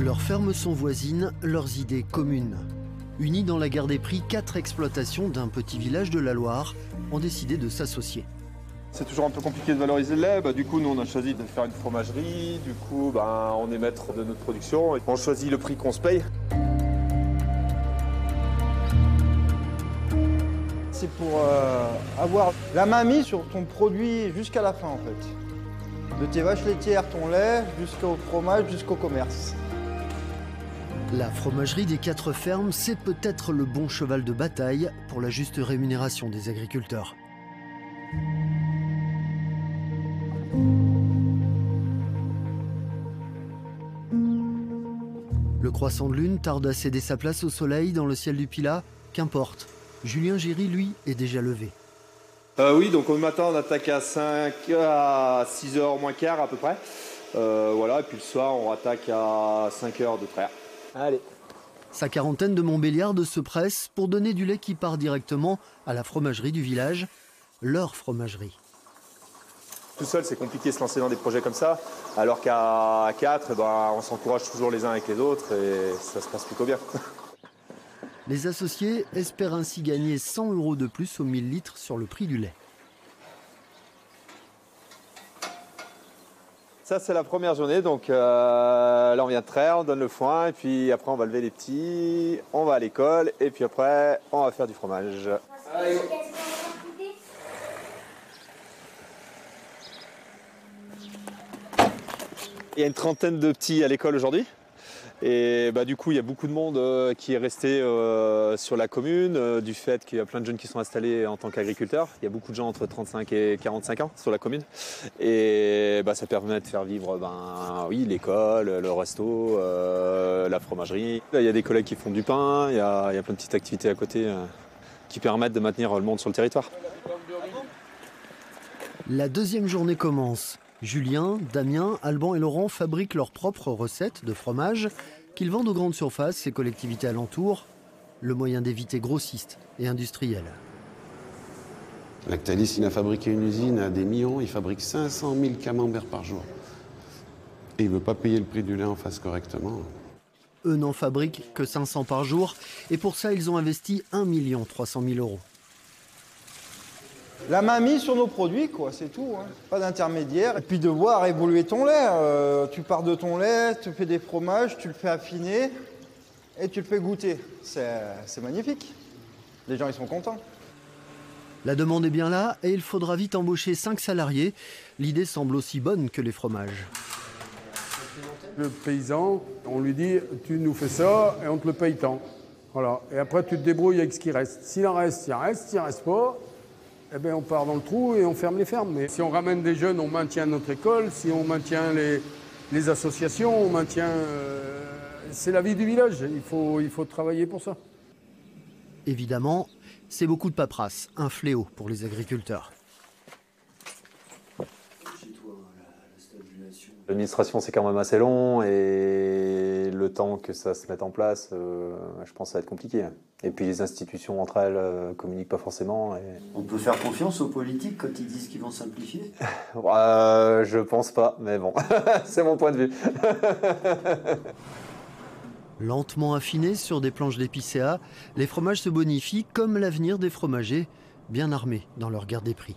Leurs fermes sont voisines, leurs idées communes. Unies dans la guerre des prix, 4 exploitations d'un petit village de la Loire ont décidé de s'associer. C'est toujours un peu compliqué de valoriser le lait. Du coup, nous, on a choisi de faire une fromagerie. Du coup, on est maître de notre production. On choisit le prix qu'on se paye. C'est pour avoir la main mise sur ton produit jusqu'à la fin, en fait. De tes vaches laitières, ton lait, jusqu'au fromage, jusqu'au commerce. La fromagerie des 4 fermes, c'est peut-être le bon cheval de bataille pour la juste rémunération des agriculteurs. Le croissant de lune tarde à céder sa place au soleil dans le ciel du Pilat. Qu'importe, Julien Géry, lui, est déjà levé. Oui, donc au matin, on attaque à 6h moins quart à peu près. Voilà, et puis le soir, on attaque à 5h de traire. Allez. Sa quarantaine de Montbéliardes se presse pour donner du lait qui part directement à la fromagerie du village, leur fromagerie. Tout seul, c'est compliqué de se lancer dans des projets comme ça, alors qu'à 4, on s'encourage toujours les uns avec les autres et ça se passe plutôt bien. Les associés espèrent ainsi gagner 100 € de plus aux 1000 litres sur le prix du lait. Ça, c'est la première journée, donc là, on vient de traire, on donne le foin, et puis après, on va lever les petits, on va à l'école, et puis après, on va faire du fromage. Allez. Il y a une trentaine de petits à l'école aujourd'hui. Et du coup, il y a beaucoup de monde qui est resté sur la commune, du fait qu'il y a plein de jeunes qui sont installés en tant qu'agriculteurs. Il y a beaucoup de gens entre 35 et 45 ans sur la commune. Et ça permet de faire vivre oui, l'école, le resto, la fromagerie. Là, il y a des collègues qui font du pain, il y a plein de petites activités à côté qui permettent de maintenir le monde sur le territoire. La deuxième journée commence. Julien, Damien, Alban et Laurent fabriquent leurs propres recettes de fromage qu'ils vendent aux grandes surfaces et collectivités alentours, le moyen d'éviter grossistes et industriels. Lactalis, il a fabriqué une usine à des millions, il fabrique 500 000 camemberts par jour. Et il ne veut pas payer le prix du lait en face correctement. Eux n'en fabriquent que 500 par jour et pour ça, ils ont investi 1 300 000 €. La main mise sur nos produits, quoi, c'est tout. Hein. Pas d'intermédiaire. Et puis de voir évoluer ton lait. Tu pars de ton lait, tu fais des fromages, tu le fais affiner et tu le fais goûter. C'est magnifique. Les gens, ils sont contents. La demande est bien là et il faudra vite embaucher 5 salariés. L'idée semble aussi bonne que les fromages. Le paysan, on lui dit « tu nous fais ça et on te le paye tant ». Voilà. Et après, tu te débrouilles avec ce qui reste. S'il en reste, il reste. S'il ne reste pas, eh bien, on part dans le trou et on ferme les fermes. Mais si on ramène des jeunes, on maintient notre école. Si on maintient les associations, on maintient... c'est la vie du village. Il faut travailler pour ça. Évidemment, c'est beaucoup de paperasse, un fléau pour les agriculteurs. L'administration, c'est quand même assez long et le temps que ça se mette en place, je pense que ça va être compliqué. Et puis les institutions entre elles communiquent pas forcément. On peut faire confiance aux politiques quand ils disent qu'ils vont simplifier? Je pense pas, mais bon, c'est mon point de vue. Lentement affinés sur des planches d'épicéa, les fromages se bonifient comme l'avenir des fromagers, bien armés dans leur guerre des prix.